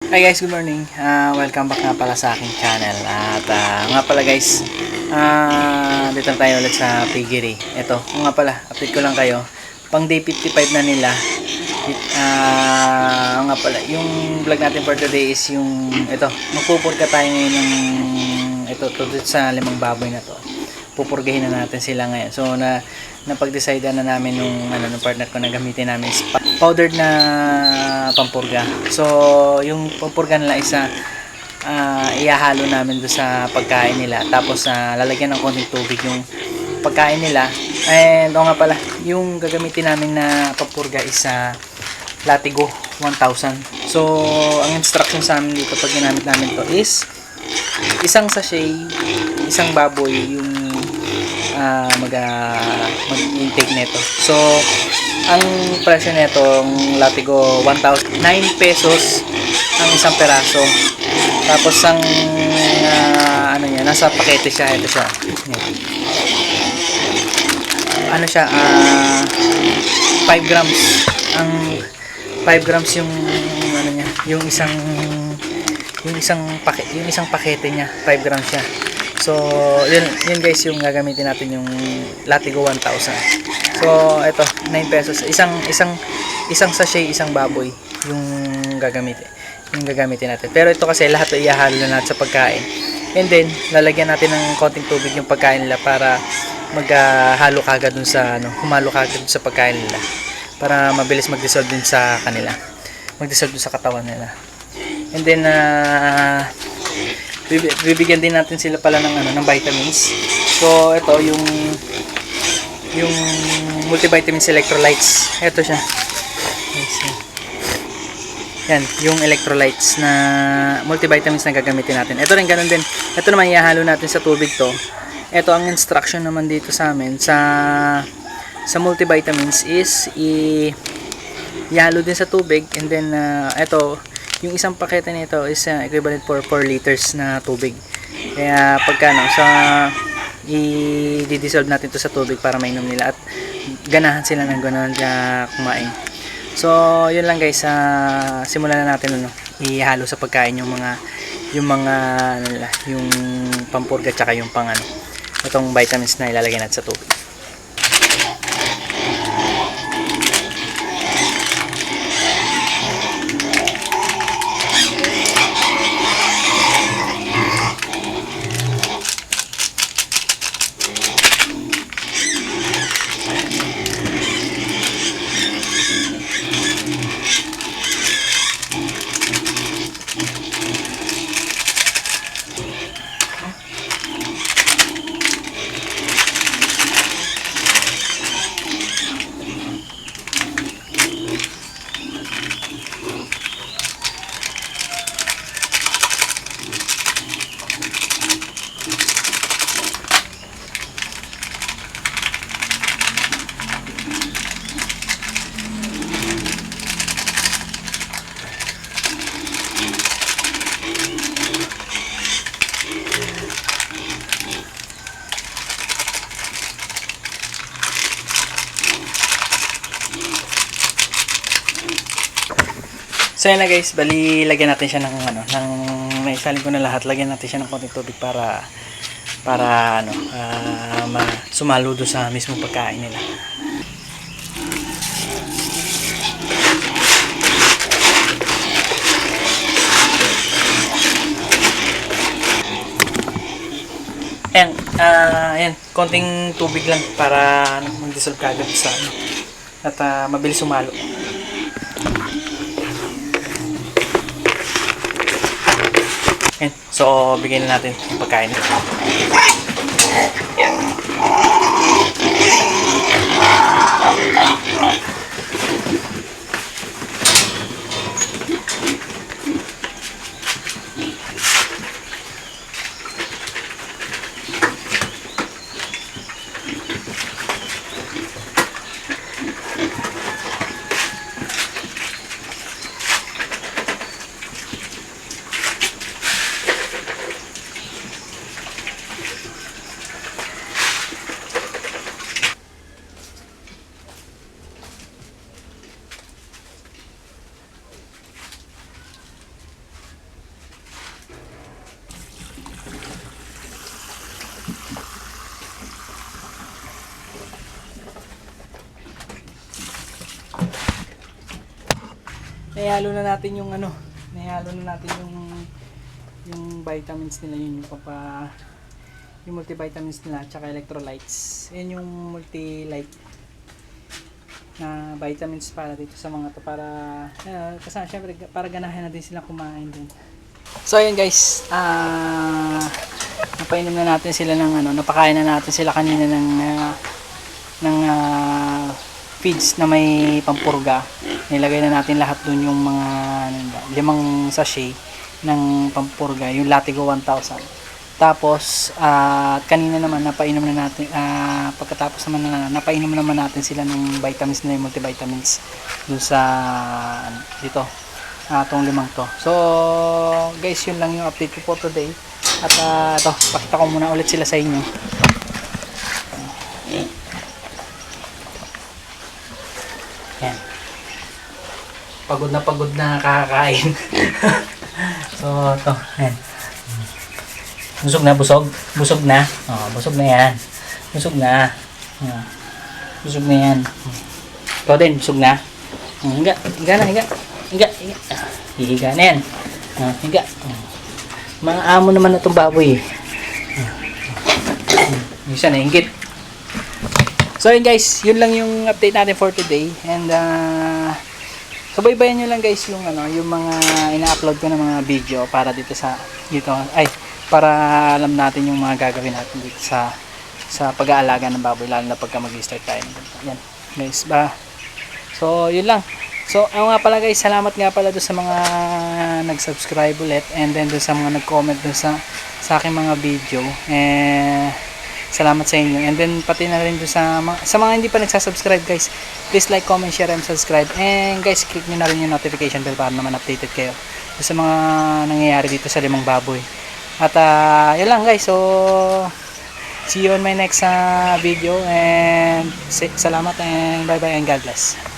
Hi guys, good morning. Welcome back nga pala sa aking channel. At nga pala guys, dito tayo ulit sa piggery. Ito, nga pala, update ko lang kayo. Pang day 55 na nila. Nga pala, yung vlog natin for today is yung, ito, magpupurga tayo ngayon ng, ito, sa 5 baboy na to. Pupurgahin na natin sila ngayon. So, napag-decide na namin nung partner ko na gamitin namin is powdered na pampurga. So, yung pampurga nila isa ihahalo namin doon sa pagkain nila. Tapos, lalagyan ng konting tubig yung pagkain nila. And, o nga pala, yung gagamitin namin na pampurga is Latigo 1000. So, ang instruction sa amin dito pag ginamit namin to is isang sachet, isang baboy yung mag-intake nito. So, ang presyo nito, ang Latigo 1,000, 9 pesos ang isang peraso. Tapos ang ano niya, nasa pakete siya, ito siya. Ano siya, 5 grams. Ang 5 grams yung ano niya, yung isang pakete niya, 5 grams siya. So, yun guys yung gagamitin natin yung Latigo 1000. So, ito 9 pesos. Isang sachet, isang baboy yung gagamitin natin. Pero ito kasi lahat ay ihahalo na natin sa pagkain. And then, lalagyan natin ng konting tubig yung pagkain nila para maghalo kagad dun sa humalo kagad dun sa pagkain nila. Para mabilis mag-dissolve din sa kanila. Mag-dissolve dun sa katawan nila. And then, bibigyan din natin sila pala ng vitamins. So ito yung multivitamins electrolytes. Ito siya. Yan, yung electrolytes na multivitamins na gagamitin natin. Ito rin ganun din. Ito naman ihahalo natin sa tubig to. Ito ang instruction naman dito sa amin sa multivitamins is ihalo din sa tubig, and then ito yung isang pakete nito is equivalent for 4 liters na tubig. Kaya pagka i-dissolve natin to sa tubig para mainom nila at ganahan sila ng gano'n kumain. So, yun lang guys, simulan na natin ihalo sa pagkain yung pampurga tsaka yung itong vitamins na ilalagay natin sa tubig. So yan na guys, bali lagyan natin siya ng naisalin ko na lahat, lagyan natin siya ng konting tubig para sumalo doon sa mismong pagkain nila. Ayan, konting tubig lang para mag-dissolve kagad sa at mabilis sumalo. Ayan. So, bigyan na natin yung pagkain. naihalo na natin yung ano, naihalo na natin yung vitamins nila, yun yung multivitamins nila tsaka electrolytes. Yan yung multi-light na vitamins para dito sa mga to, para kasi syempre para ganahan natin sila kumain din. So ayun guys, napainom na natin sila ng ano, napakain na natin sila kanina ng feeds na may pampurga. Nilagay na natin lahat dun yung mga 5 sachet ng pampurga, yung Latigo 1000. Tapos kanina naman napainom na natin, pagkatapos naman napainom naman natin sila ng vitamins na yung multivitamins dun sa dito, itong 5 to. So guys, yun lang yung update ko for today. At ito, pakita ko muna ulit sila sa inyo. Yan. Pagod na kakakain. So ito, yan. Busog na, busog na. Busog na yan. Busog na. Busog na yan. Ikaw din, busog na. Higa na. Higa na yan. Higa. Mga amo naman na itong baboy. Isa na, hinggit. So yun guys, yun lang yung update natin for today. And subaybayan nyo lang guys yung yung mga ina-upload ko ng mga video para dito para alam natin yung mga gagawin natin dito sa pag-aalaga ng baboy, lalo na pagka mag-start tayo. Yan guys ba. So yun lang. So nga pala guys, salamat nga pala doon sa mga nag-subscribe ulit, and then doon sa mga nag-comment doon sa aking mga video. Salamat sa inyo. And then pati na rin doon sa mga hindi pa nagsasubscribe guys, please like, comment, share, and subscribe. And guys, click nyo na rin yung notification bell para naman updated kayo sa mga nangyayari dito sa 5 baboy. At yun lang guys. So see you on my next video, and salamat and bye bye and God bless.